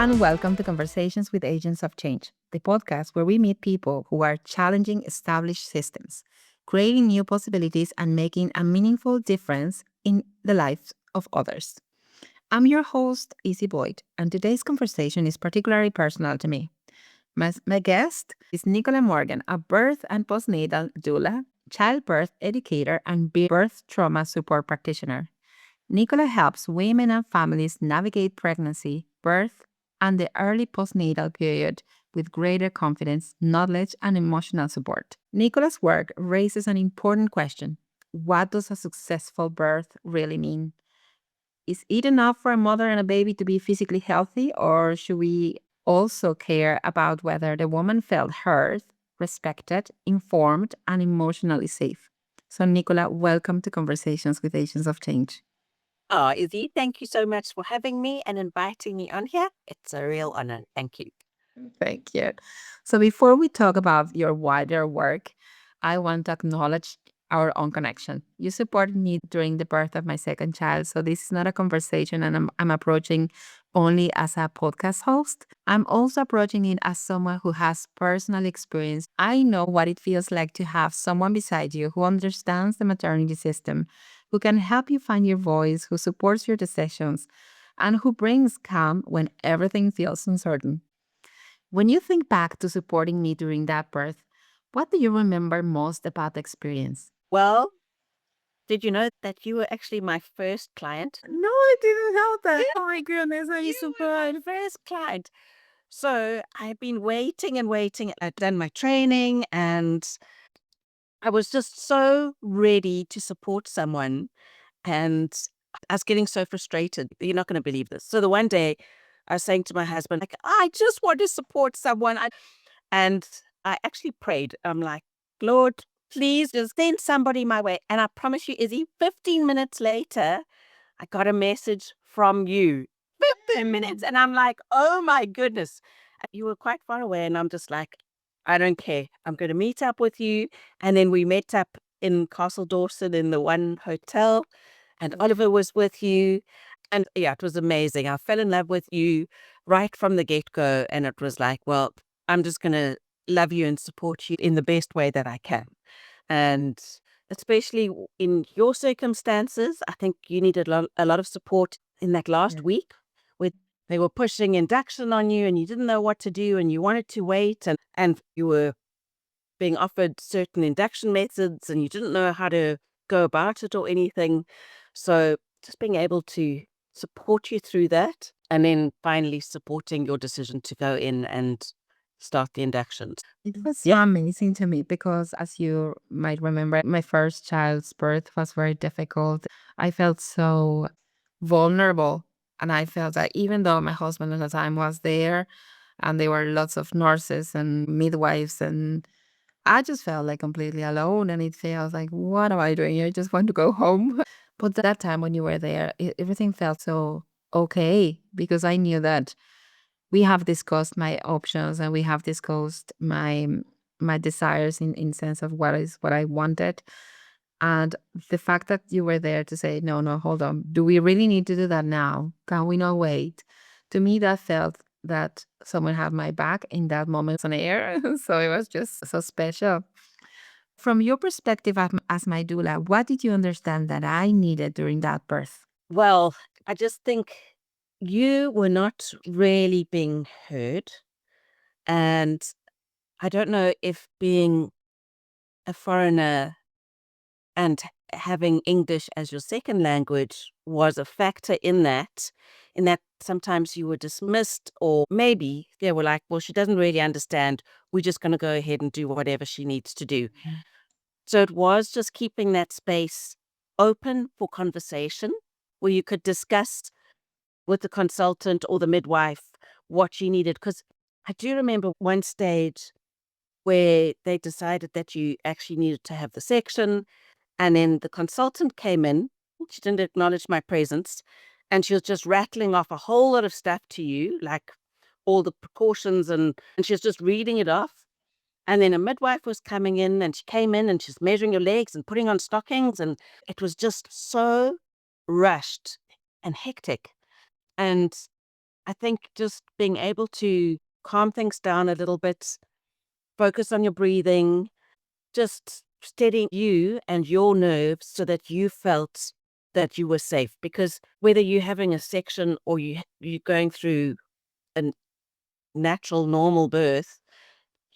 and welcome to Conversations with Agents of Change, the podcast where we meet people who are challenging established systems, creating new possibilities, and making a meaningful difference in the lives of others. I'm your host, Izy Boyd, and today's conversation is particularly personal to me. My guest is Nicola Morgan, a birth and postnatal doula, childbirth educator, and birth trauma support practitioner. Nicola helps women and families navigate pregnancy, birth, and the early postnatal period with greater confidence, knowledge, and emotional support. Nicola's work raises an important question. What does a successful birth really mean? Is it enough for a mother and a baby to be physically healthy, or should we also care about whether the woman felt heard, respected, informed, and emotionally safe? So, Nicola, welcome to Conversations with Agents of Change. Oh, Izzy, thank you so much for having me and inviting me on here. It's a real honor. Thank you. Thank you. So before we talk about your wider work, I want to acknowledge our own connection. You supported me during the birth of my second child. So this is not a conversation and I'm approaching only as a podcast host. I'm also approaching it as someone who has personal experience. I know what it feels like to have someone beside you who understands the maternity system, who can help you find your voice, who supports your decisions, and who brings calm when everything feels uncertain. When you think back to supporting me during that birth, what do you remember most about the experience? Well, did you know that you were actually my first client? No, I didn't know that. Oh my goodness, I'm You were my first client. So I've been waiting and waiting. I'd done my training and I was just so ready to support someone. And I was getting so frustrated. You're not going to believe this. So the one day I was saying to my husband, like, I just want to support someone. And I actually prayed. I'm like, Lord, please just send somebody my way. And I promise you, Izzy, 15 minutes later, I got a message from you. 15 minutes. And I'm like, oh my goodness. You were quite far away. And I'm just like, I don't care. I'm going to meet up with you. And then we met up in Castle Dawson in the one hotel. And Oliver was with you. And yeah, it was amazing. I fell in love with you right from the get-go. And it was like, well, I'm just going to love you and support you in the best way that I can. And especially in your circumstances, I think you needed a lot of support in that last week where they were pushing induction on you and you didn't know what to do and you wanted to wait and you were being offered certain induction methods and you didn't know how to go about it or anything. So just being able to support you through that and then finally supporting your decision to go in and start the inductions. It was so amazing to me because, as you might remember, my first child's birth was very difficult. I felt so vulnerable. And I felt that even though my husband at the time was there and there were lots of nurses and midwives, and I just felt like completely alone. And it felt like, what am I doing here? I just want to go home. But that time when you were there, everything felt so okay because I knew that we have discussed my options and we have discussed my desires in sense of what I wanted. And the fact that you were there to say, no, no, hold on. Do we really need to do that now? Can we not wait? To me, that felt that someone had my back in that moment on air. So it was just so special. From your perspective as my doula, what did you understand that I needed during that birth? Well, I just think you were not really being heard. And I don't know if being a foreigner and having English as your second language was a factor in that sometimes you were dismissed, or maybe they were like, well, she doesn't really understand. We're just going to go ahead and do whatever she needs to do. So it was just keeping that space open for conversation where you could discuss with the consultant or the midwife what you needed. Because I do remember one stage where they decided that you actually needed to have the section. And then the consultant came in. She didn't acknowledge my presence. And she was just rattling off a whole lot of stuff to you, like all the precautions. And she was just reading it off. And then a midwife was coming in and she came in and she's measuring your legs and putting on stockings. And it was just so rushed and hectic. And I think just being able to calm things down a little bit, focus on your breathing, just steadying you and your nerves so that you felt that you were safe. Because whether you're having a section or you're going through a natural, normal birth,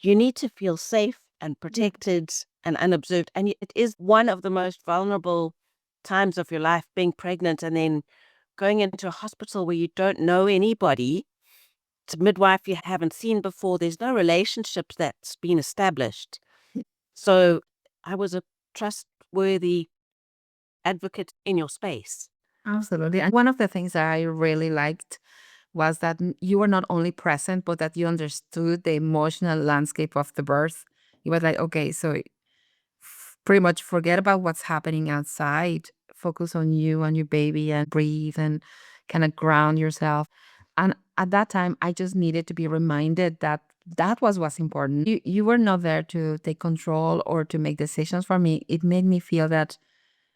you need to feel safe and protected and unobserved. And it is one of the most vulnerable times of your life, being pregnant and then going into a hospital where you don't know anybody. It's a midwife you haven't seen before. There's no relationship that's been established. So I was a trustworthy advocate in your space. Absolutely. And one of the things that I really liked was that you were not only present, but that you understood the emotional landscape of the birth. You were like, okay, so pretty much forget about what's happening outside, focus on you and your baby and breathe and kind of ground yourself. And at that time, I just needed to be reminded that that was what's important. You were not there to take control or to make decisions for me. It made me feel that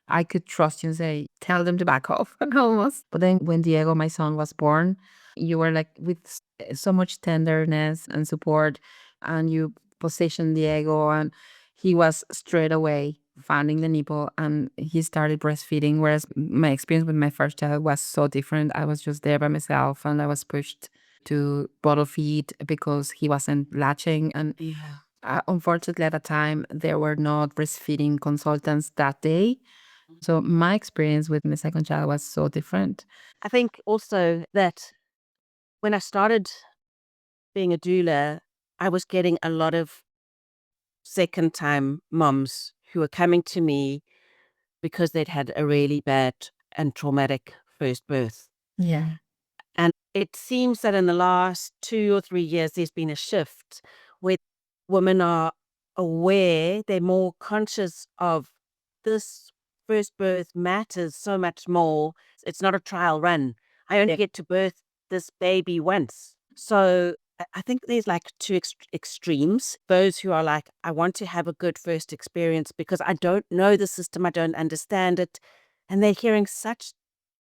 I could trust you and say, tell them to back off almost. But then when Diego, my son, was born, you were like with so much tenderness and support, and you positioned Diego, and he was straight away finding the nipple and he started breastfeeding. Whereas my experience with my first child was so different. I was just there by myself and I was pushed to bottle feed because he wasn't latching. And unfortunately, at the time, there were not breastfeeding consultants that day. So my experience with my second child was so different. I think also that when I started being a doula, I was getting a lot of second time moms who were coming to me because they'd had a really bad and traumatic first birth. Yeah. And it seems that in the last 2 or 3 years, there's been a shift where women are aware, they're more conscious of this first birth matters so much more. It's not a trial run. I only get to birth this baby once. So I think there's like two extremes. Those who are like, I want to have a good first experience because I don't know the system, I don't understand it. And they're hearing such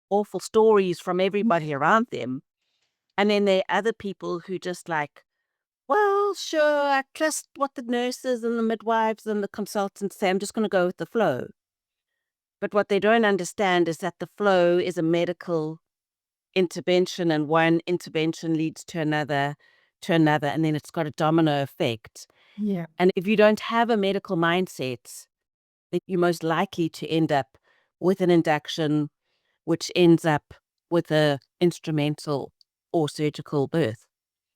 awful stories from everybody around them. And then there are other people who just like, well, sure, I trust what the nurses and the midwives and the consultants say. I'm just going to go with the flow. But what they don't understand is that the flow is a medical intervention, and one intervention leads to another, and then it's got a domino effect. Yeah. And if you don't have a medical mindset, then you're most likely to end up with an induction, which ends up with a instrumental or surgical birth.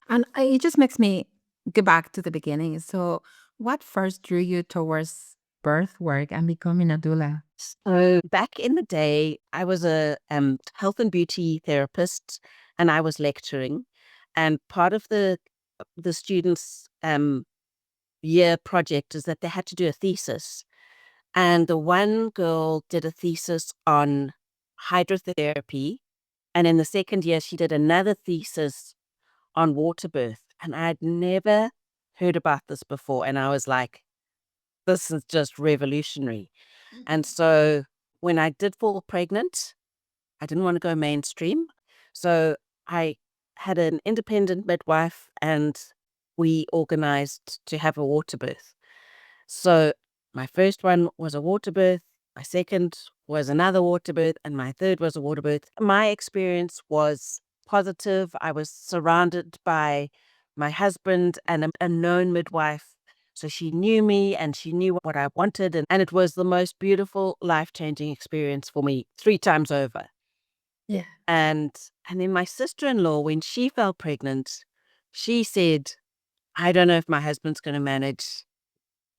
And it just makes me go back to the beginning. So, what first drew you towards birth work and becoming a doula? So back in the day, I was a health and beauty therapist, and I was lecturing. And part of the students' year project is that they had to do a thesis. And the one girl did a thesis on hydrotherapy, and in the second year, she did another thesis on water birth. And I'd never heard about this before, and I was like, "This is just revolutionary." And so when I did fall pregnant, I didn't want to go mainstream. So I had an independent midwife and we organized to have a water birth. So my first one was a water birth, my second was another water birth, and my third was a water birth. My experience was positive. I was surrounded by my husband and a known midwife. So she knew me and she knew what I wanted. And it was the most beautiful, life-changing experience for me 3 times over. Yeah. And then my sister-in-law, when she fell pregnant, she said, I don't know if my husband's going to manage.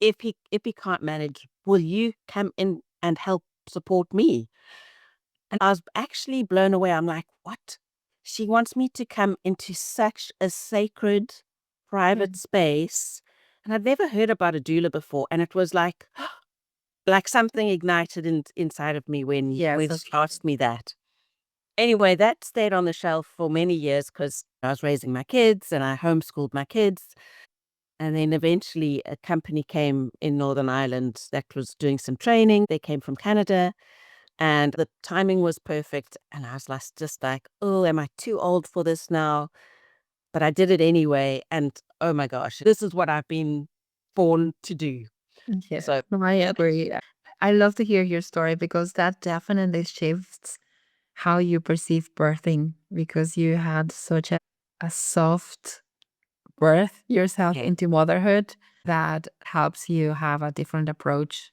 If he can't manage, will you come in and help support me? And I was actually blown away. I'm like, what? She wants me to come into such a sacred, private space. And I'd never heard about a doula before. And it was like something ignited inside of me when Yes, when that's she asked me that. Anyway, that stayed on the shelf for many years because I was raising my kids and I homeschooled my kids. And then eventually a company came in Northern Ireland that was doing some training. They came from Canada. and the timing was perfect. And I was just like, oh, am I too old for this now? But I did it anyway. And oh my gosh, this is what I've been born to do. Yeah, So no, I agree. I love to hear your story because that definitely shifts how you perceive birthing because you had such a soft birth yourself into motherhood that helps you have a different approach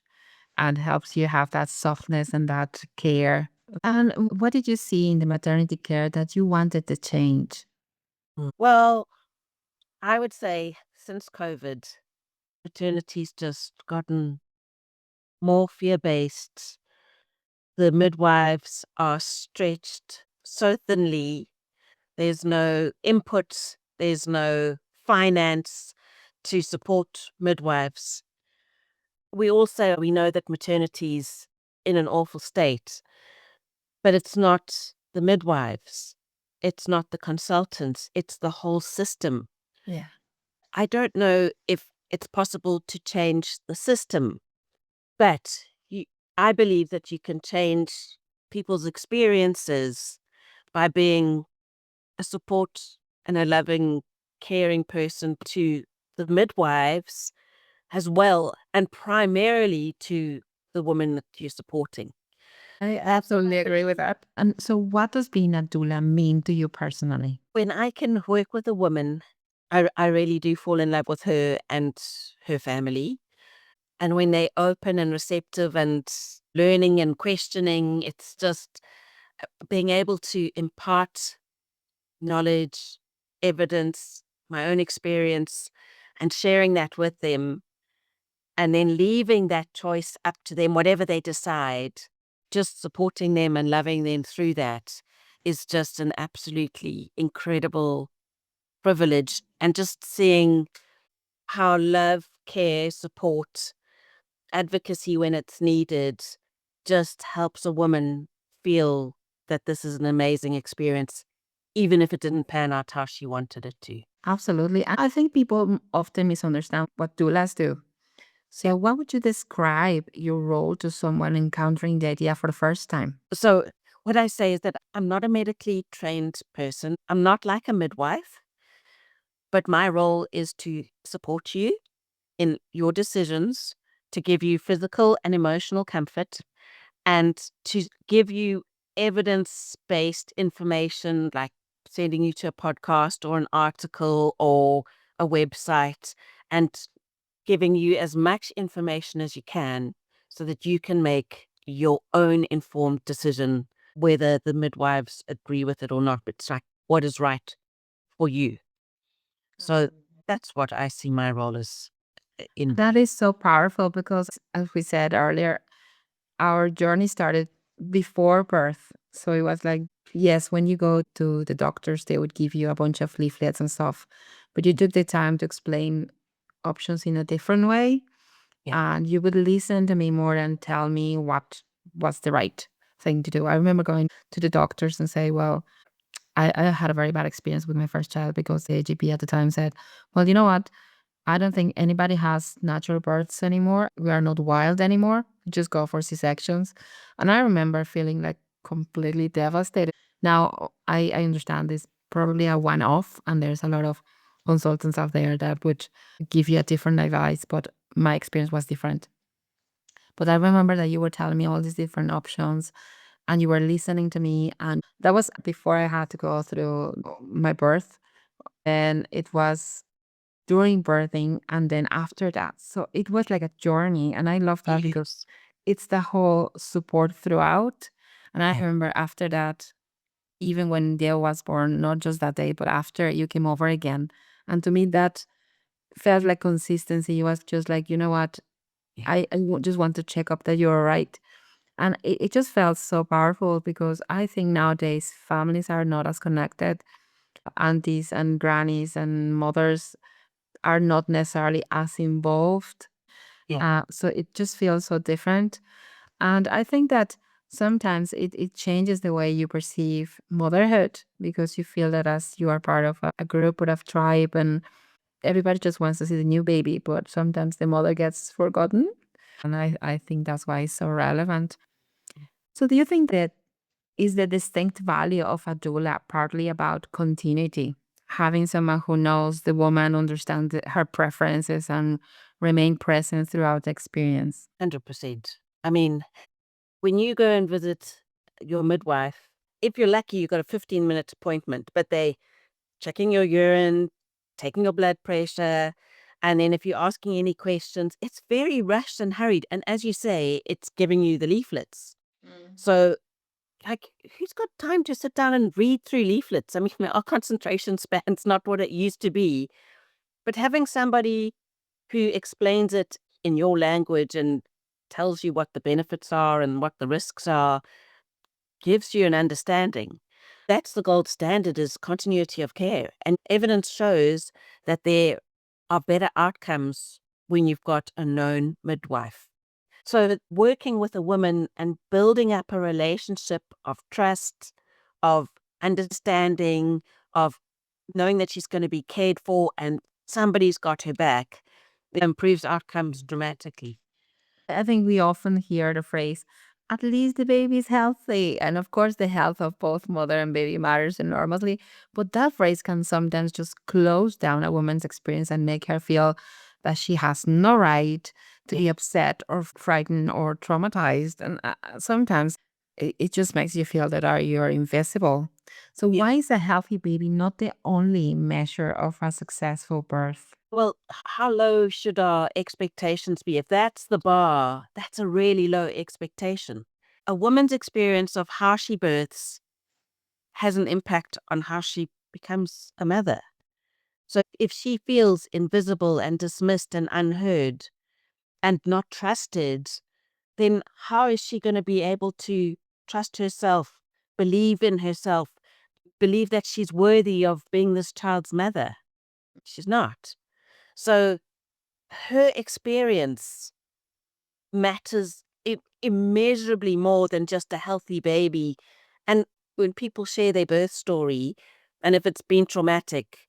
and helps you have that softness and that care. And what did you see in the maternity care that you wanted to change? well, I would say since COVID, maternity's just gotten more fear based. The midwives are stretched so thinly. There's no input, there's no finance to support midwives. We know that maternity's in an awful state, but it's not the midwives, it's not the consultants, it's the whole system. Yeah. I don't know if it's possible to change the system, but I believe that you can change people's experiences by being a support and a loving, caring person to the midwives as well, and primarily to the woman that you're supporting. I absolutely agree with that. And so, what does being a doula mean to you personally? When I can work with a woman, I really do fall in love with her and her family. And when they're open and receptive and learning and questioning, it's just being able to impart knowledge, evidence, my own experience, and sharing that with them, and then leaving that choice up to them, whatever they decide, just supporting them and loving them through that is just an absolutely incredible privilege. And just seeing how love, care, support, advocacy when it's needed just helps a woman feel that this is an amazing experience, even if it didn't pan out how she wanted it to. Absolutely. And I think people often misunderstand what doulas do. So, what would you describe your role to someone encountering the idea for the first time? So, what I say is that I'm not a medically trained person. I'm not like a midwife, but my role is to support you in your decisions, to give you physical and emotional comfort, and to give you evidence based information like sending you to a podcast or an article or a website, and giving you as much information as you can so that you can make your own informed decision whether the midwives agree with it or not. But it's like what is right for you. So that's what I see my role as in. That is so powerful because, as we said earlier, our journey started before birth. So it was like, yes, when you go to the doctors, they would give you a bunch of leaflets and stuff, but you took the time to explain options in a different way. Yeah. And you would listen to me more and tell me what was the right thing to do. I remember going to the doctors and say, well, I had a very bad experience with my first child because the GP at the time said, well, you know what? I don't think anybody has natural births anymore. We are not wild anymore. We just go for C-sections. And I remember feeling like completely devastated. Now, I understand this probably a one-off, and there's a lot of consultants out there that would give you a different advice, but my experience was different. But I remember that you were telling me all these different options and you were listening to me. And that was before I had to go through my birth. And it was during birthing and then after that. So it was like a journey. And I love that because it's the whole support throughout. And I remember after that, even when Dale was born, not just that day, but after you came over again. And to me, that felt like consistency. It was just like, you know what? Just want to check up that you're all right. And it just felt so powerful because I think nowadays families are not as connected. Aunties and grannies and mothers are not necessarily as involved. So it just feels so different. And I think that sometimes it changes the way you perceive motherhood because you feel that as you are part of a group or a tribe and everybody just wants to see the new baby, but sometimes the mother gets forgotten. And I think that's why it's so relevant. So do you think that is the distinct value of a doula partly about continuity? Having someone who knows the woman, understands her preferences, and remain present throughout the experience. 100%. I mean, when you go and visit your midwife, if you're lucky, you got a 15-minute appointment, but they checking your urine, taking your blood pressure, and then if you're asking any questions, it's very rushed and hurried. And as you say, it's giving you the leaflets. So, like, who's got time to sit down and read through leaflets? I mean, our concentration span's not what it used to be. But having somebody who explains it in your language and tells you what the benefits are and what the risks are, gives you an understanding. That's the gold standard, is continuity of care. And evidence shows that there are better outcomes when you've got a known midwife. So working with a woman and building up a relationship of trust, of understanding, of knowing that she's going to be cared for and somebody's got her back, it improves outcomes dramatically. I think we often hear the phrase, at least the baby is healthy. And of course, the health of both mother and baby matters enormously. But that phrase can sometimes just close down a woman's experience and make her feel that she has no right to be upset or frightened or traumatized. And sometimes it just makes you feel that you're invisible. So, Yeah. why is a healthy baby not the only measure of a successful birth? Well, how low should our expectations be? If that's the bar, that's a really low expectation. A woman's experience of how she births has an impact on how she becomes a mother. So if she feels invisible and dismissed and unheard and not trusted, then how is she going to be able to trust herself, believe in herself, believe that she's worthy of being this child's mother? She's not. So her experience matters immeasurably more than just a healthy baby. And when people share their birth story, and if it's been traumatic,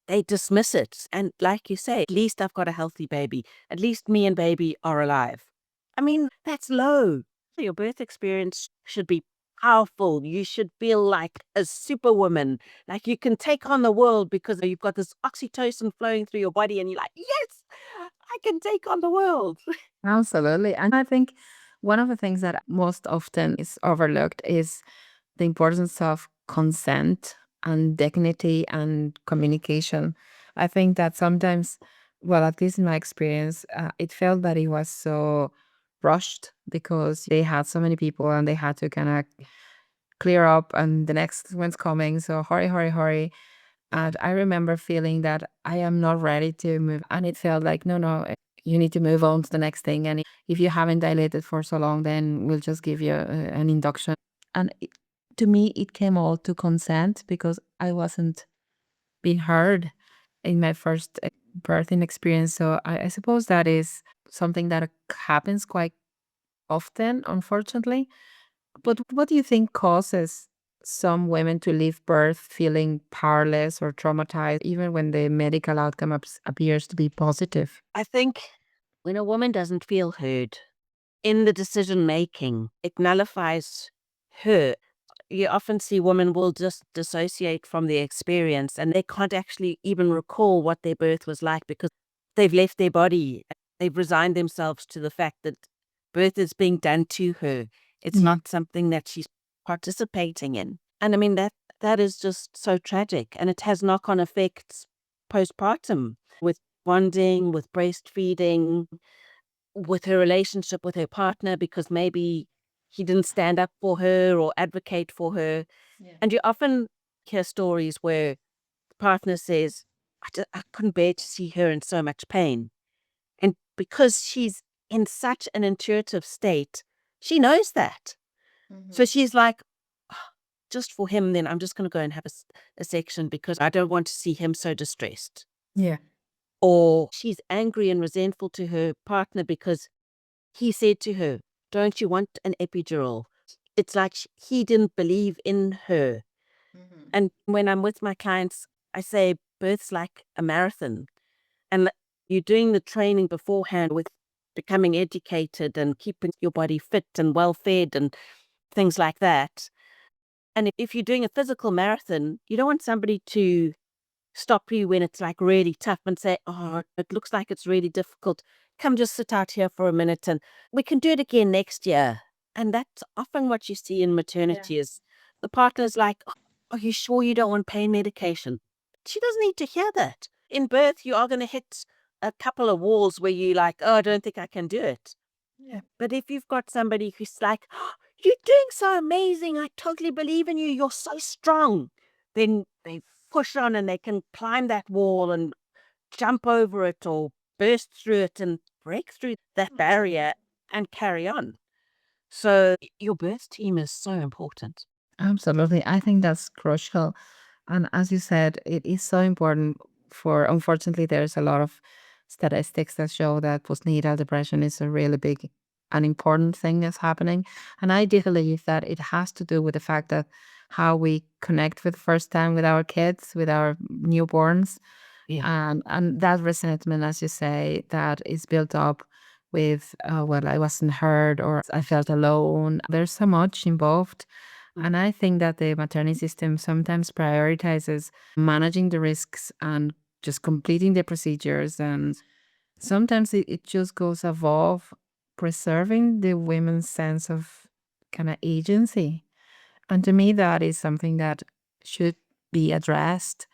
they dismiss it. And like you say, at least I've got a healthy baby. At least me and baby are alive. I mean, that's low. Your birth experience should be powerful. You should feel like a superwoman, like you can take on the world because you've got this oxytocin flowing through your body and you're like, yes, I can take on the world. Absolutely. And I think one of the things that most often is overlooked is the importance of consent and dignity and communication. I think that sometimes, well, at least in my experience, it felt that it was so rushed because they had so many people and they had to kind of clear up and the next one's coming. So hurry, hurry, hurry. And I remember feeling that I am not ready to move. And it felt like, no, no, you need to move on to the next thing. And if you haven't dilated for so long, then we'll just give you an induction. And to me, it came all to consent because I wasn't being heard in my first birthing experience. So I suppose that is something that happens quite often, unfortunately. But what do you think causes some women to leave birth feeling powerless or traumatized, even when the medical outcome appears to be positive? I think when a woman doesn't feel heard in the decision making, it nullifies her. You often see women will just dissociate from the experience and they can't actually even recall what their birth was like because they've left their body. They've resigned themselves to the fact that birth is being done to her. It's not something that she's participating in. And I mean, that is just so tragic. And it has knock-on effects postpartum with bonding, with breastfeeding, with her relationship with her partner because maybe he didn't stand up for her or advocate for her. Yeah. And you often hear stories where the partner says, I couldn't bear to see her in so much pain. And because she's in such an intuitive state, she knows that. So she's like, "Ah, just for him, then I'm just going to go and have a section because I don't want to see him so distressed." Yeah. Or she's angry and resentful to her partner because he said to her, "Don't you want an epidural?" It's like he didn't believe in her. And when I'm with my clients, I say birth's like a marathon. And you're doing the training beforehand with becoming educated and keeping your body fit and well fed and things like that. And if you're doing a physical marathon, you don't want somebody to stop you when it's like really tough and say, "Oh, it looks like it's really difficult. Come just sit out here for a minute and we can do it again next year." And that's often what you see in maternity is the partner's like, "Oh, are you sure you don't want pain medication?" She doesn't need to hear that. In birth, you are going to hit a couple of walls where you're like, "Oh, I don't think I can do it." Yeah. But if you've got somebody who's like, "Oh, you're doing so amazing. I totally believe in you. You're so strong." Then they push on and they can climb that wall and jump over it or burst through it and break through that barrier and carry on. So your birth team is so important. Absolutely. I think that's crucial. And as you said, it is so important for, unfortunately, there's a lot of statistics that show that postnatal depression is a really big and important thing that's happening. And I do believe that it has to do with the fact that how we connect with first time with our kids, with our newborns, Yeah. and that resentment, as you say, that is built up with, well, I wasn't heard or I felt alone. There's so much involved. And I think that the maternity system sometimes prioritizes managing the risks and just completing the procedures. And sometimes it just goes above preserving the women's sense of kind of agency. And to me, that is something that should be addressed.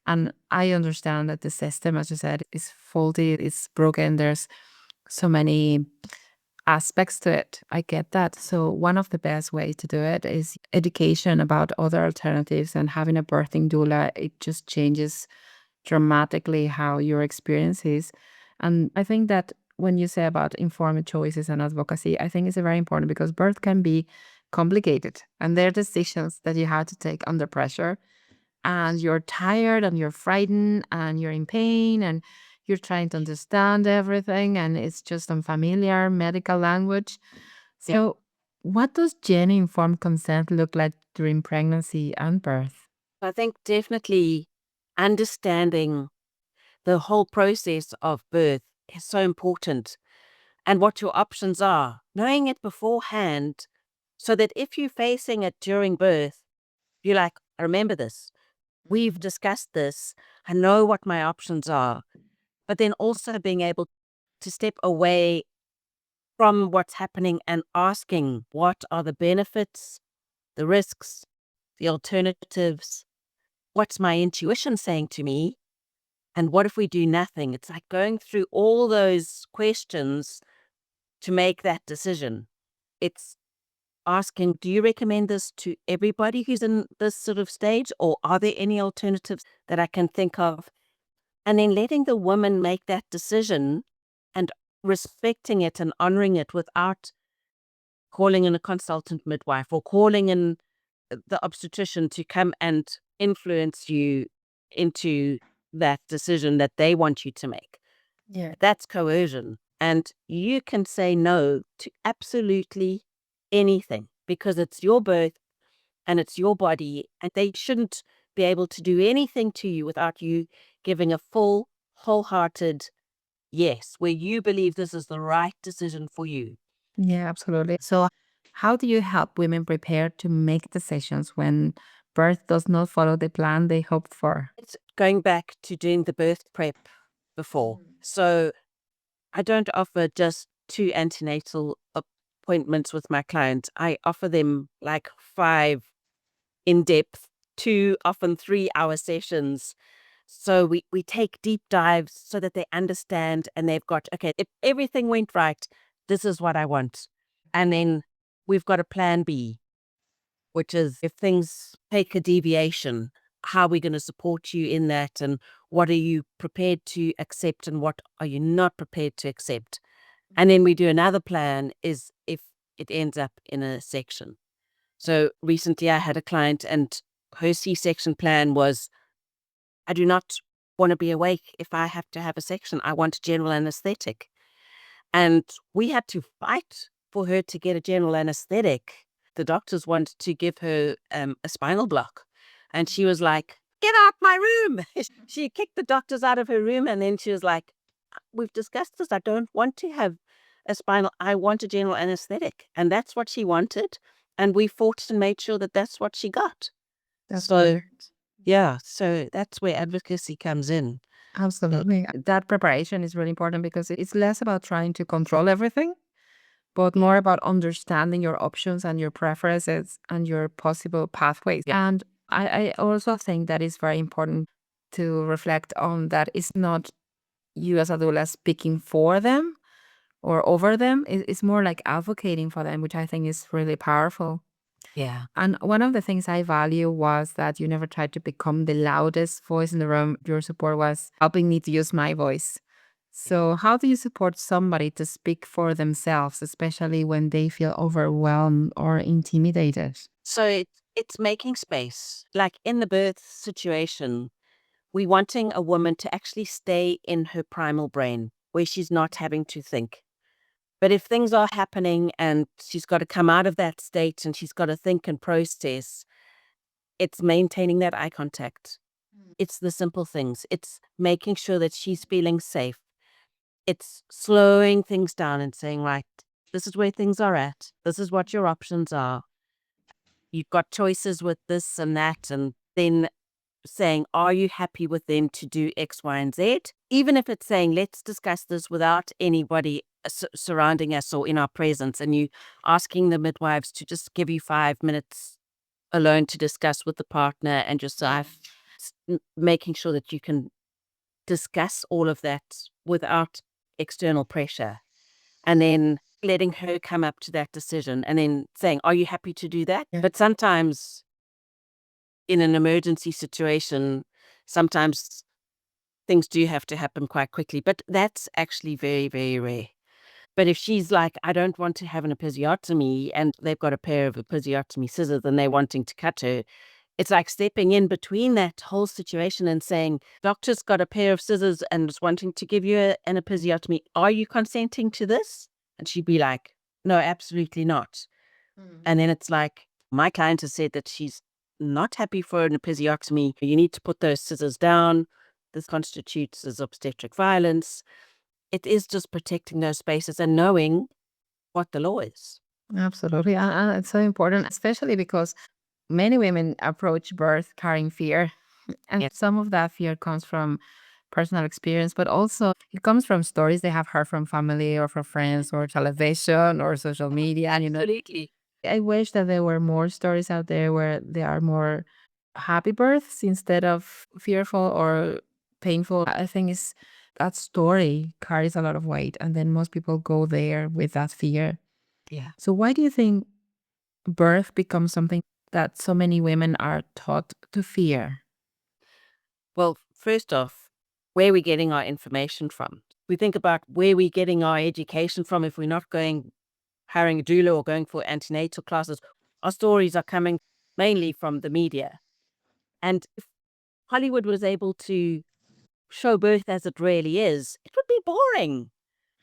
And I understand that the system, as you said, is faulty, it's broken. There's so many aspects to it. I get that. So one of the best ways to do it is education about other alternatives, and having a birthing doula, it just changes dramatically how your experience is. And I think that when you say about informed choices and advocacy, I think it's very important because birth can be complicated and there are decisions that you have to take under pressure, and you're tired and you're frightened and you're in pain and you're trying to understand everything and it's just unfamiliar medical language. So, what does gender informed consent look like during pregnancy and birth? I think definitely understanding the whole process of birth is so important and what your options are, knowing it beforehand so that if you're facing it during birth, you're like, I remember this. We've discussed this. I know what my options are. But then also being able to step away from what's happening and asking what are the benefits, the risks, the alternatives, what's my intuition saying to me, and what if we do nothing? It's like going through all those questions to make that decision. It's asking, do you recommend this to everybody who's in this sort of stage, or are there any alternatives that I can think of? And then letting the woman make that decision and respecting it and honoring it without calling in a consultant midwife or calling in the obstetrician to come and influence you into that decision that they want you to make. Yeah. That's coercion. And you can say no to absolutely anything because it's your birth and it's your body, and they shouldn't be able to do anything to you without you giving a full, wholehearted yes, where you believe this is the right decision for you. Yeah, absolutely. So, how do you help women prepare to make decisions when birth does not follow the plan they hoped for? It's going back to doing the birth prep before. So I don't offer just 2 antenatal appointments with my clients. I offer them like 5 in depth, 2, often 3 hour sessions. So we take deep dives so that they understand and they've got, okay, if everything went right, this is what I want. And then we've got a plan B, which is if things take a deviation, how are we going to support you in that? And what are you prepared to accept and what are you not prepared to accept? And then we do another plan is if it ends up in a section. So recently I had a client and her C-section plan was, I do not want to be awake if I have to have a section. I want general anesthetic. And we had to fight for her to get a general anesthetic. The doctors wanted to give her a spinal block. And she was like, get out my room. She kicked the doctors out of her room. And then she was like, we've discussed this. I don't want to have a spinal. I want a general anesthetic. And that's what she wanted. And we fought and made sure that that's what she got. That's So, perfect. yeah, so that's where advocacy comes in. Absolutely. That preparation is really important because it's less about trying to control everything, but more about understanding your options and your preferences and your possible pathways. And I also think that it's very important to reflect on that it's not you as a doula speaking for them or over them. It's more like advocating for them, which I think is really powerful. Yeah. And one of the things I value was that you never tried to become the loudest voice in the room. Your support was helping me to use my voice. So, how do you support somebody to speak for themselves, especially when they feel overwhelmed or intimidated? So it's making space. Like in the birth situation, we wanting a woman to actually stay in her primal brain where she's not having to think. But if things are happening and she's got to come out of that state and she's got to think and process, it's maintaining that eye contact. It's the simple things. It's making sure that she's feeling safe. It's slowing things down and saying, right, this is where things are at. This is what your options are. You've got choices with this and that. And then saying, are you happy with them to do X, Y, and Z? Even if it's saying, let's discuss this without anybody surrounding us or in our presence, and you asking the midwives to just give you 5 minutes alone to discuss with the partner and yourself, making sure that you can discuss all of that without external pressure, and then letting her come up to that decision and then saying, are you happy to do that? Yeah. But sometimes in an emergency situation, sometimes things do have to happen quite quickly, but that's actually very, very rare. But if she's like, I don't want to have an episiotomy, and they've got a pair of episiotomy scissors and they're wanting to cut her, it's like stepping in between that whole situation and saying, doctor's got a pair of scissors and is wanting to give you an episiotomy. Are you consenting to this? And she'd be like, no, absolutely not. And then it's like, my client has said that she's not happy for an episiotomy. You need to put those scissors down. This constitutes as obstetric violence. It is just protecting those spaces and knowing what the law is. Absolutely. And it's so important, especially because many women approach birth carrying fear. And Yeah. some of that fear comes from personal experience, but also it comes from stories they have heard from family or from friends or television or social media. And, Absolutely. I wish that there were more stories out there where there are more happy births instead of fearful or painful. I think it's that story carries a lot of weight, and then most people go there with that fear. Yeah. So, why do you think birth becomes something that so many women are taught to fear? Well, first off, where are we getting our information from? We think about where we're getting our education from if we're not going hiring a doula or going for antenatal classes. Our stories are coming mainly from the media. And if Hollywood was able to show birth as it really is, it would be boring.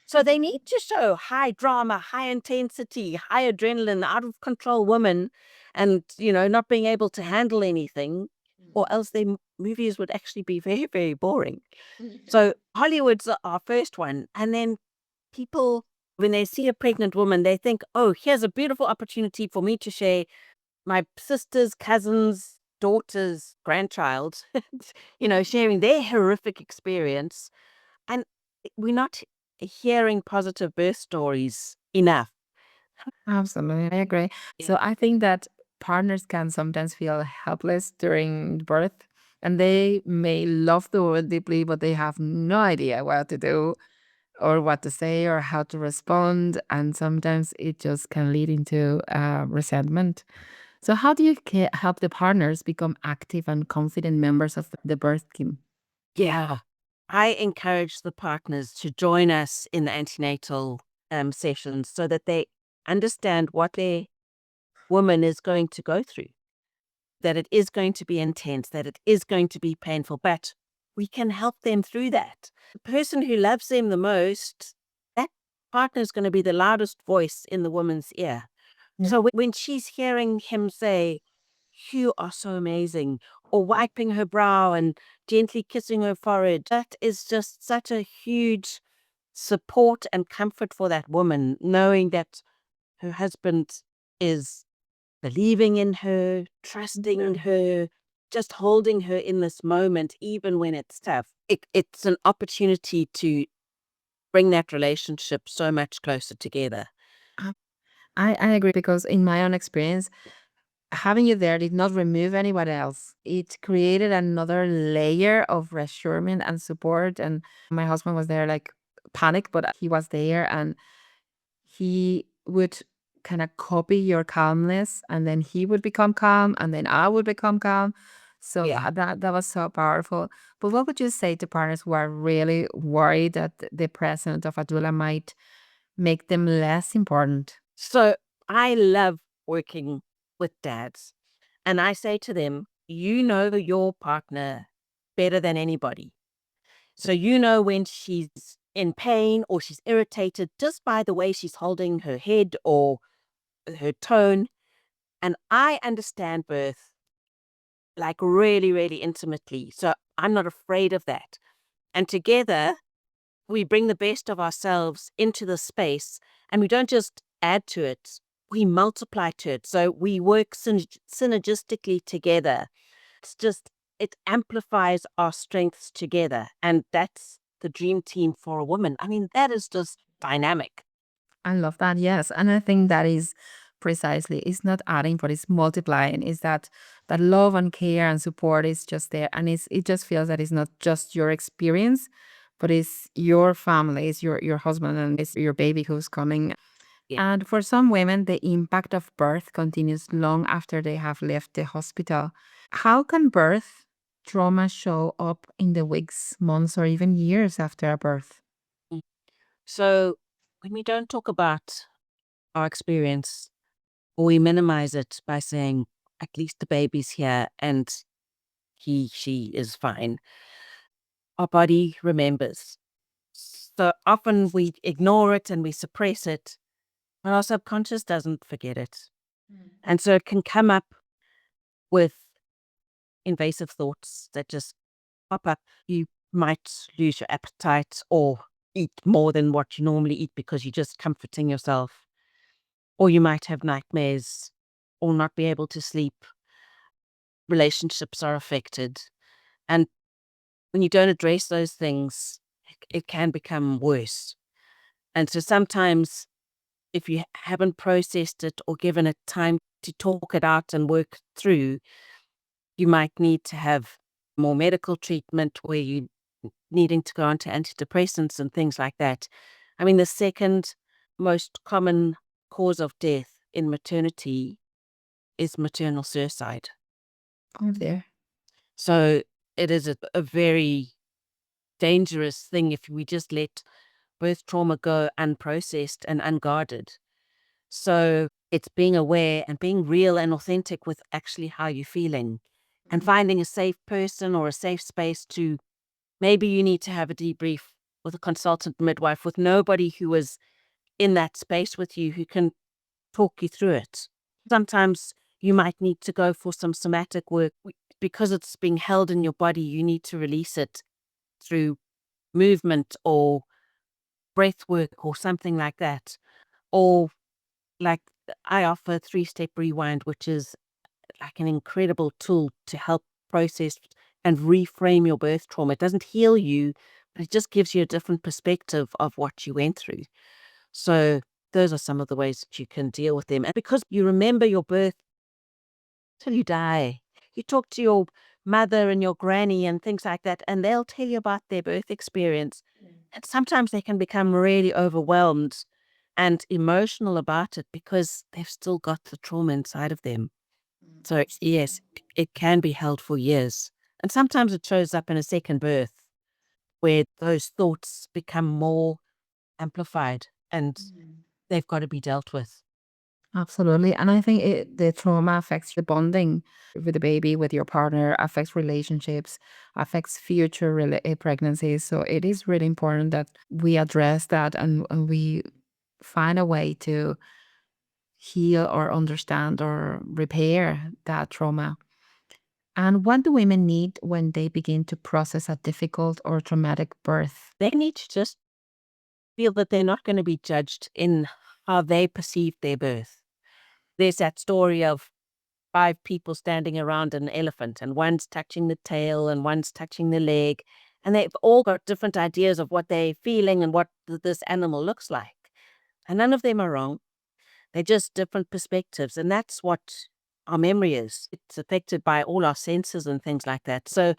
So they need to show high drama, high intensity, high adrenaline, out of control woman and, not being able to handle anything, or else their movies would actually be very, very boring. So Hollywood's our first one. And then people, when they see a pregnant woman, they think, oh, here's a beautiful opportunity for me to share my sister's, cousin's, daughter's grandchild, sharing their horrific experience. And we're not hearing positive birth stories enough. Absolutely, I agree. So I think that partners can sometimes feel helpless during birth, and they may love the woman deeply, but they have no idea what to do or what to say or how to respond. And sometimes it just can lead into resentment. So, how do you help the partners become active and confident members of the birth team? Yeah. I encourage the partners to join us in the antenatal sessions so that they understand what their woman is going to go through, that it is going to be intense, that it is going to be painful, but we can help them through that. The person who loves them the most, that partner is going to be the loudest voice in the woman's ear. Yeah. So when she's hearing him say, you are so amazing, or wiping her brow and gently kissing her forehead, that is just such a huge support and comfort for that woman, knowing that her husband is believing in her, trusting her, just holding her in this moment, even when it's tough. It's an opportunity to bring that relationship so much closer together. I agree because in my own experience, having you there did not remove anyone else. It created another layer of reassurance and support. And my husband was there, like panic, but he was there and he would kind of copy your calmness, and then he would become calm, and then I would become calm. So Yeah. that was so powerful. But what would you say to partners who are really worried that the presence of a doula might make them less important? So I love working with dads. And I say to them, you know your partner better than anybody. So you know when she's in pain or she's irritated just by the way she's holding her head or her tone. And I understand birth like really, really intimately. So I'm not afraid of that. And together we bring the best of ourselves into the space, and we don't just add to it, we multiply to it. So we work synergistically together. It's just, it amplifies our strengths together. And that's the dream team for a woman. I mean, that is just dynamic. I love that. Yes. And I think that is precisely, it's not adding, but it's multiplying. Is that love and care and support is just there. And it just feels that it's not just your experience, but it's your family, it's your husband and it's your baby who's coming. Yeah. And for some women, the impact of birth continues long after they have left the hospital. How can birth trauma show up in the weeks, months, or even years after a birth? Mm. So when we don't talk about our experience, or we minimize it by saying, at least the baby's here and she is fine, our body remembers. So often we ignore it and we suppress it, but our subconscious doesn't forget it. And so it can come up with invasive thoughts that just pop up. You might lose your appetite or eat more than what you normally eat because you're just comforting yourself. Or you might have nightmares or not be able to sleep. Relationships are affected. And when you don't address those things, it can become worse. And so sometimes if you haven't processed it or given it time to talk it out and work through, you might need to have more medical treatment where you needing to go on to antidepressants and things like that. I mean, the second most common cause of death in maternity is maternal suicide. Oh, there. So it is a very dangerous thing if we just let birth trauma go unprocessed and unguarded. So it's being aware and being real and authentic with actually how you're feeling and finding a safe person or a safe space to, maybe you need to have a debrief with a consultant midwife, with nobody who is in that space with you who can talk you through it. Sometimes you might need to go for some somatic work because it's being held in your body. You need to release it through movement or breath work or something like that. Or like I offer 3-step rewind, which is like an incredible tool to help process and reframe your birth trauma. It doesn't heal you, but it just gives you a different perspective of what you went through. So those are some of the ways that you can deal with them. And because you remember your birth till you die, you talk to your mother and your granny and things like that, and they'll tell you about their birth experience. And sometimes they can become really overwhelmed and emotional about it because they've still got the trauma inside of them. So yes, it can be held for years. And sometimes it shows up in a second birth where those thoughts become more amplified and they've got to be dealt with. Absolutely. And I think the trauma affects the bonding with the baby, with your partner, affects relationships, affects future pregnancies. So it is really important that we address that and we find a way to heal or understand or repair that trauma. And what do women need when they begin to process a difficult or traumatic birth? They need to just feel that they're not going to be judged in how they perceive their birth. There's that story of 5 people standing around an elephant, and one's touching the tail and one's touching the leg, and they've all got different ideas of what they're feeling and what this animal looks like. And none of them are wrong. They're just different perspectives, and that's what our memory is. It's affected by all our senses and things like that. So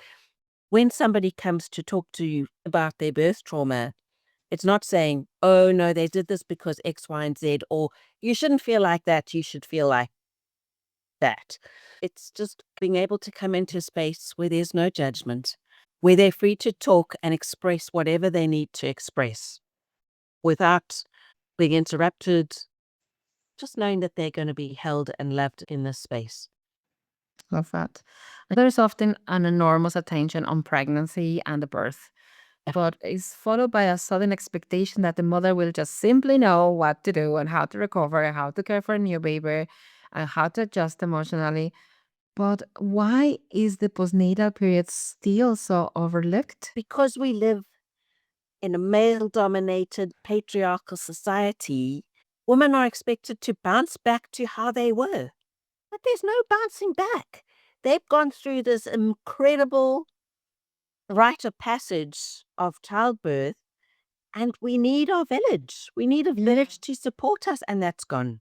when somebody comes to talk to you about their birth trauma, it's not saying, oh, no, they did this because X, Y, and Z, or you shouldn't feel like that, you should feel like that. It's just being able to come into a space where there's no judgment, where they're free to talk and express whatever they need to express without being interrupted, just knowing that they're going to be held and loved in this space. Love that. There's often an enormous attention on pregnancy and the birth, but it's followed by a sudden expectation that the mother will just simply know what to do and how to recover and how to care for a new baby and how to adjust emotionally. But why is the postnatal period still so overlooked? Because we live in a male dominated patriarchal society, women are expected to bounce back to how they were. But there's no bouncing back. They've gone through this incredible rite of passage of childbirth, and we need our village. We need a village to support us, and that's gone.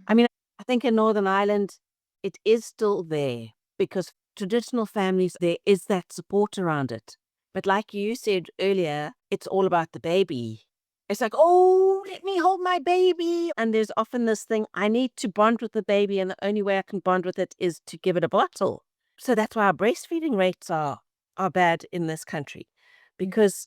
I mean, I think in Northern Ireland, it is still there because traditional families, there is that support around it. But like you said earlier, it's all about the baby. It's like, oh, let me hold my baby. And there's often this thing, I need to bond with the baby, and the only way I can bond with it is to give it a bottle. So that's why our breastfeeding rates are bad in this country, because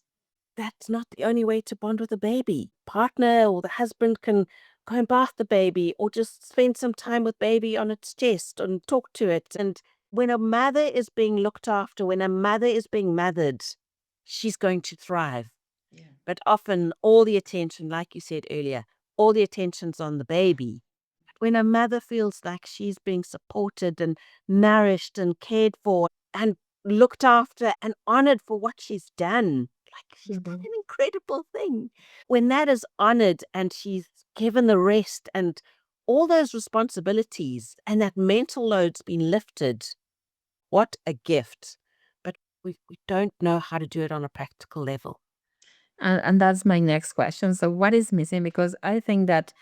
that's not the only way to bond with a baby. Partner or the husband can go and bath the baby or just spend some time with baby on its chest and talk to it. And when a mother is being looked after, when a mother is being mothered, she's going to thrive. Yeah. But often all the attention, like you said earlier, all the attention's on the baby. When a mother feels like she's being supported and nourished and cared for and looked after and honored for what she's done, like she's done an incredible thing. When that is honored and she's given the rest and all those responsibilities and that mental load's been lifted, what a gift. But we don't know how to do it on a practical level. And that's my next question. So, what is missing? Because I think that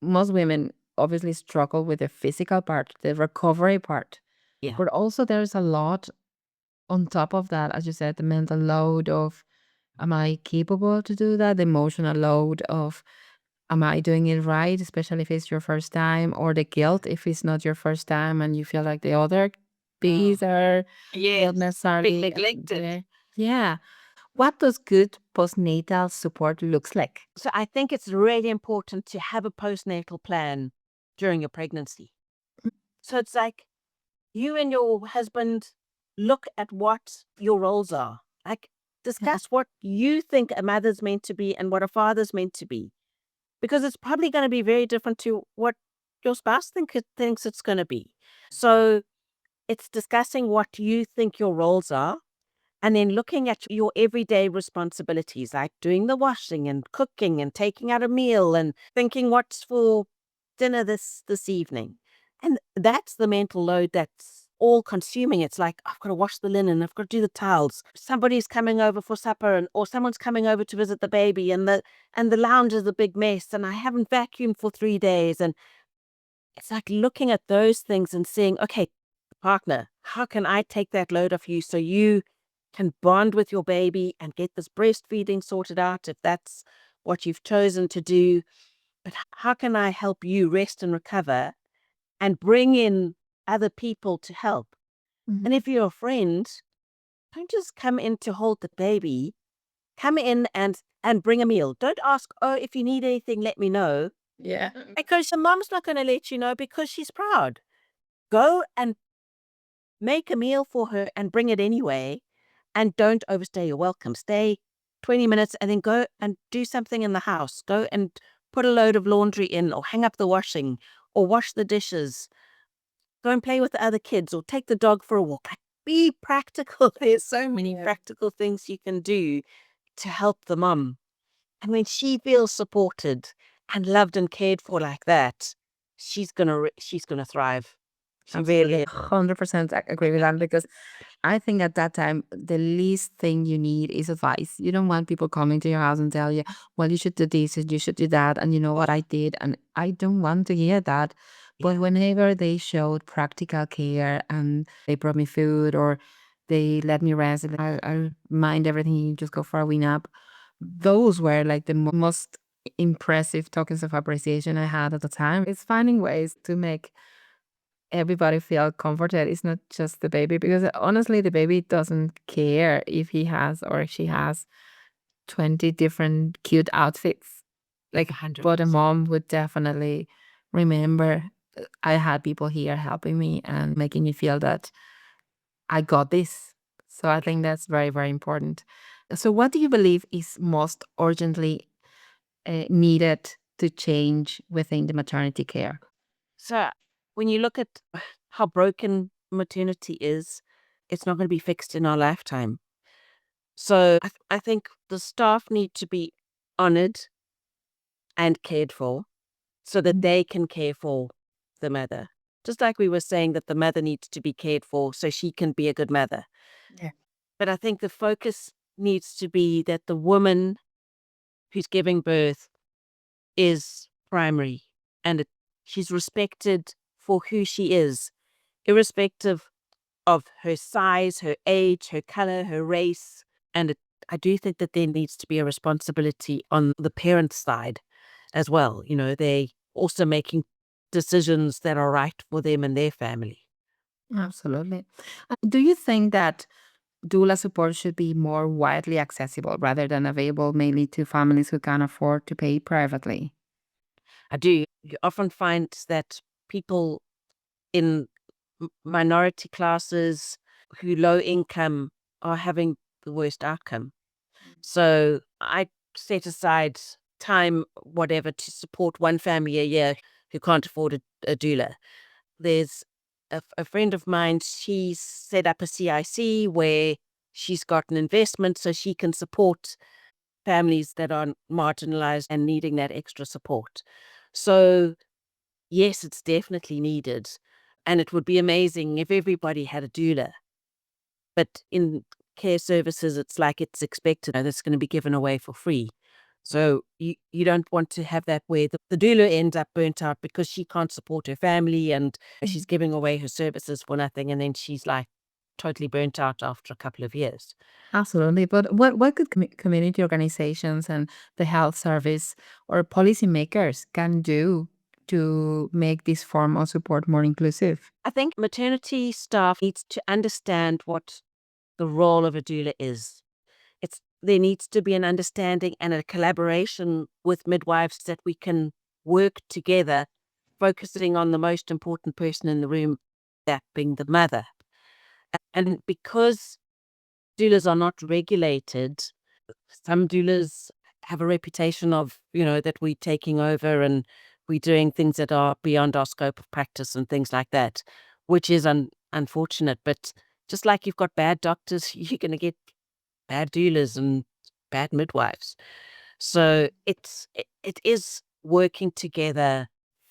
most women obviously struggle with the physical part, the recovery part. Yeah. But also, there's a lot on top of that, as you said, the mental load of, am I capable to do that? The emotional load of, am I doing it right? Especially if it's your first time, or the guilt if it's not your first time and you feel like the other babies are not Yes. Being necessarily neglected. there. Yeah. What does good postnatal support looks like? So I think it's really important to have a postnatal plan during your pregnancy. So it's like you and your husband look at what your roles are. Like discuss what you think a mother's meant to be and what a father's meant to be. Because it's probably going to be very different to what your spouse thinks it's going to be. So it's discussing what you think your roles are, and then looking at your everyday responsibilities, like doing the washing and cooking and taking out a meal and thinking what's for dinner this evening. And that's the mental load that's all consuming. It's like, I've got to wash the linen, I've got to do the towels. Somebody's coming over for supper, or someone's coming over to visit the baby, and the lounge is a big mess, and I haven't vacuumed for 3 days. And it's like looking at those things and saying, okay, partner, how can I take that load off you so you can bond with your baby and get this breastfeeding sorted out if that's what you've chosen to do? But how can I help you rest and recover and bring in other people to help? And if you're a friend, don't just come in to hold the baby. Come in and bring a meal. Don't ask, oh, if you need anything, let me know. Yeah. Because your mom's not going to let you know because she's proud. Go and make a meal for her and bring it anyway. And don't overstay your welcome. Stay 20 minutes and then go and do something in the house. Go and put a load of laundry in, or hang up the washing, or wash the dishes. Go and play with the other kids, or take the dog for a walk. Like, be practical. There's so many practical things you can do to help the mum. And when she feels supported and loved and cared for like that, she's gonna thrive. She Absolutely, really is. 100% agree with that because I think at that time, the least thing you need is advice. You don't want people coming to your house and tell you, well, you should do this and you should do that. And you know what I did? And I don't want to hear that. But Yeah. whenever they showed practical care and they brought me food or they let me rest, and I'll mind everything, you just go for a wee nap. Those were like the most impressive tokens of appreciation I had at the time. It's finding ways to make everybody feel comforted. It's not just the baby because honestly, the baby doesn't care if he has or she has 20 different cute outfits. Like, but a 100%. mom would definitely remember I had people here helping me and making me feel that I got this. So I think that's very, very important. So, what do you believe is most urgently needed to change within the maternity care? So when you look at how broken maternity is, it's not going to be fixed in our lifetime. So I think the staff need to be honored and cared for so that they can care for the mother. Just like we were saying that the mother needs to be cared for so she can be a good mother. Yeah. But I think the focus needs to be that the woman who's giving birth is primary and she's respected for who she is, irrespective of her size, her age, her color, her race. And I do think that there needs to be a responsibility on the parent's side as well. They also making decisions that are right for them and their family. Absolutely. Do you think that doula support should be more widely accessible rather than available mainly to families who can afford to pay privately? I do. You often find that people in minority classes who low income are having the worst outcome. So I set aside time, whatever, to support one family a year who can't afford a doula. There's a friend of mine, she's set up a CIC where she's got an investment so she can support families that are marginalized and needing that extra support. So, yes, it's definitely needed. And it would be amazing if everybody had a doula. But in care services, it's like it's expected that's going to be given away for free. So you don't want to have that where the doula ends up burnt out because she can't support her family and she's giving away her services for nothing. And then she's like totally burnt out after a couple of years. Absolutely. But what could community organizations and the health service or policymakers can do to make this form of support more inclusive? I think maternity staff needs to understand what the role of a doula is. There needs to be an understanding and a collaboration with midwives that we can work together, focusing on the most important person in the room, that being the mother. And because doulas are not regulated, some doulas have a reputation of, that we're taking over and we're doing things that are beyond our scope of practice and things like that, which is unfortunate. But just like you've got bad doctors, you're going to get bad doulas and bad midwives. So it is working together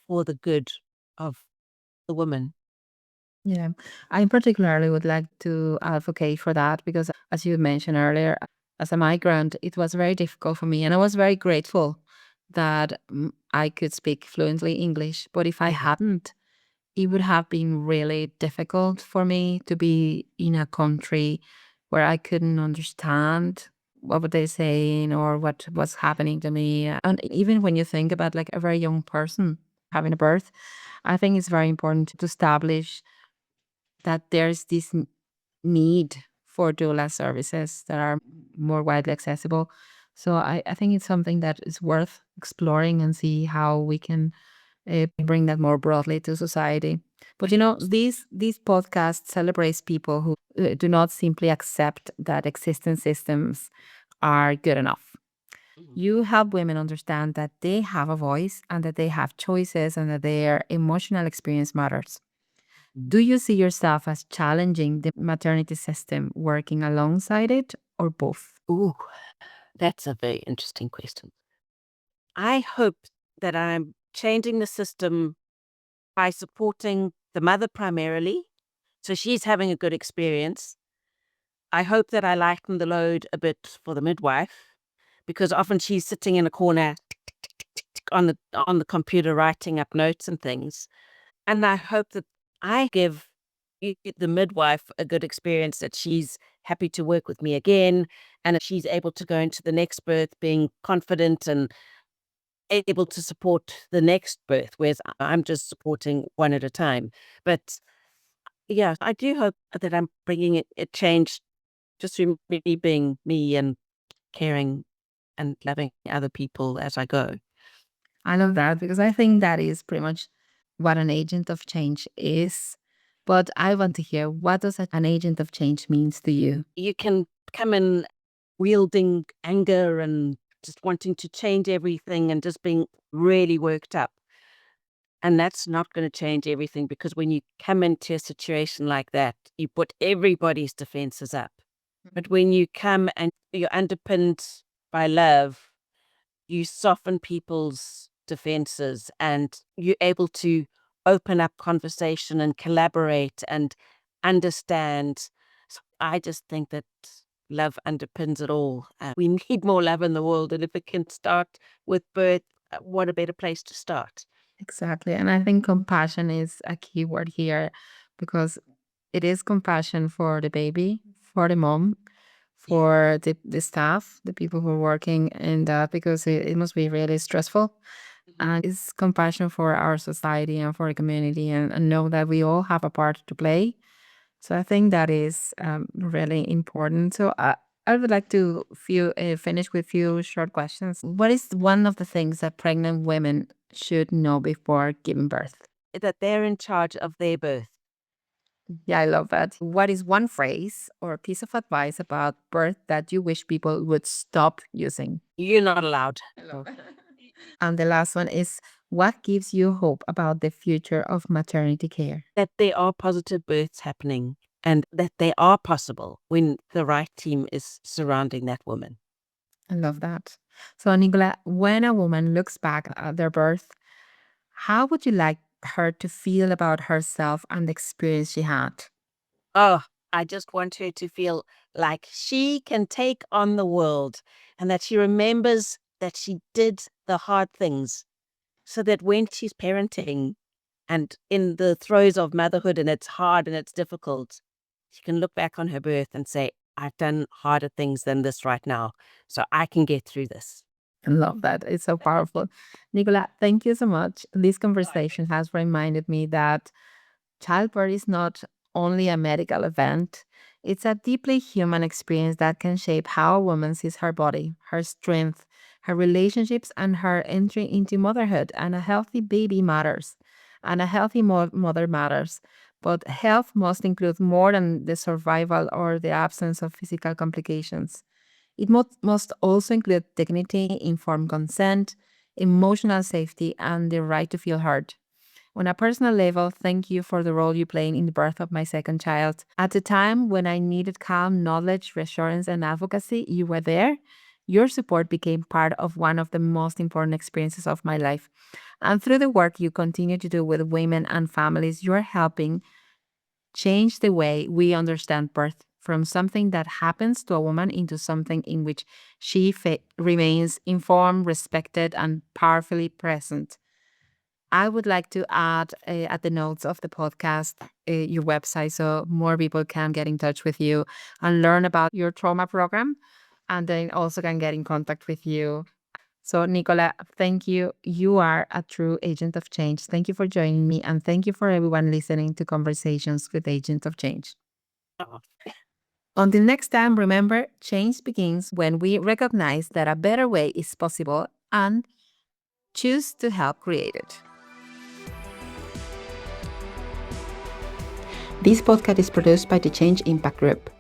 for the good of the woman. Yeah, I particularly would like to advocate for that because, as you mentioned earlier, as a migrant, it was very difficult for me. And I was very grateful that I could speak fluently English. But if I hadn't, it would have been really difficult for me to be in a country where I couldn't understand what were they saying or what was happening to me. And even when you think about like a very young person having a birth, I think it's very important to establish that there's this need for doula services that are more widely accessible. So I think it's something that is worth exploring and see how we can bring that more broadly to society. But these podcasts celebrates people who do not simply accept that existing systems are good enough. Mhm. You help women understand that they have a voice and that they have choices and that their emotional experience matters. Do you see yourself as challenging the maternity system, working alongside it, or both? Ooh, that's a very interesting question. I hope that I'm changing the system by supporting the mother primarily. So she's having a good experience. I hope that I lighten the load a bit for the midwife, because often she's sitting in a corner on the computer writing up notes and things. And I hope that I give the midwife a good experience, that she's happy to work with me again, and that she's able to go into the next birth being confident and able to support the next birth, whereas I'm just supporting one at a time. But yeah, I do hope that I'm bringing a change just through me being me and caring and loving other people as I go. I love that because I think that is pretty much what an agent of change is. But I want to hear, what does an agent of change means to you? You can come in wielding anger and just wanting to change everything and just being really worked up. And that's not going to change everything, because when you come into a situation like that, you put everybody's defenses up. But when you come and you're underpinned by love, you soften people's defenses and you're able to open up conversation and collaborate and understand. So I just think that love underpins it all. We need more love in the world. And if it can start with birth, what a better place to start. Exactly. And I think compassion is a key word here because it is compassion for the baby, for the mom, for the staff, the people who are working in that, because it must be really stressful. And it's compassion for our society and for the community, and know that we all have a part to play. So I think that is really important. So I would like to finish with few short questions. What is one of the things that pregnant women should know before giving birth? That they're in charge of their birth. Yeah, I love that. What is one phrase or a piece of advice about birth that you wish people would stop using? You're not allowed. And the last one is, what gives you hope about the future of maternity care? That there are positive births happening and that they are possible when the right team is surrounding that woman. I love that. So, Nicola, when a woman looks back at their birth, how would you like her to feel about herself and the experience she had? Oh, I just want her to feel like she can take on the world and that she remembers that she did the hard things, so that when she's parenting and in the throes of motherhood and it's hard and it's difficult, she can look back on her birth and say, I've done harder things than this right now, so I can get through this. I love that. It's so powerful. Nicola, thank you so much. This conversation has reminded me that childbirth is not only a medical event, it's a deeply human experience that can shape how a woman sees her body, her strength, her relationships, and her entry into motherhood. And a healthy baby matters, and a healthy mother matters. But health must include more than the survival or the absence of physical complications. It must also include dignity, informed consent, emotional safety, and the right to feel heard. On a personal level, thank you for the role you played in the birth of my second child. At the time when I needed calm, knowledge, reassurance, and advocacy, you were there. Your support became part of one of the most important experiences of my life. And through the work you continue to do with women and families, you're helping change the way we understand birth from something that happens to a woman into something in which she remains informed, respected, and powerfully present. I would like to add at the notes of the podcast your website so more people can get in touch with you and learn about your trauma program, and then also can get in contact with you. So, Nicola, thank you. You are a true agent of change. Thank you for joining me, and thank you for everyone listening to Conversations with Agents of Change. Oh. Until next time, remember, change begins when we recognize that a better way is possible and choose to help create it. This podcast is produced by the Change Impact Group.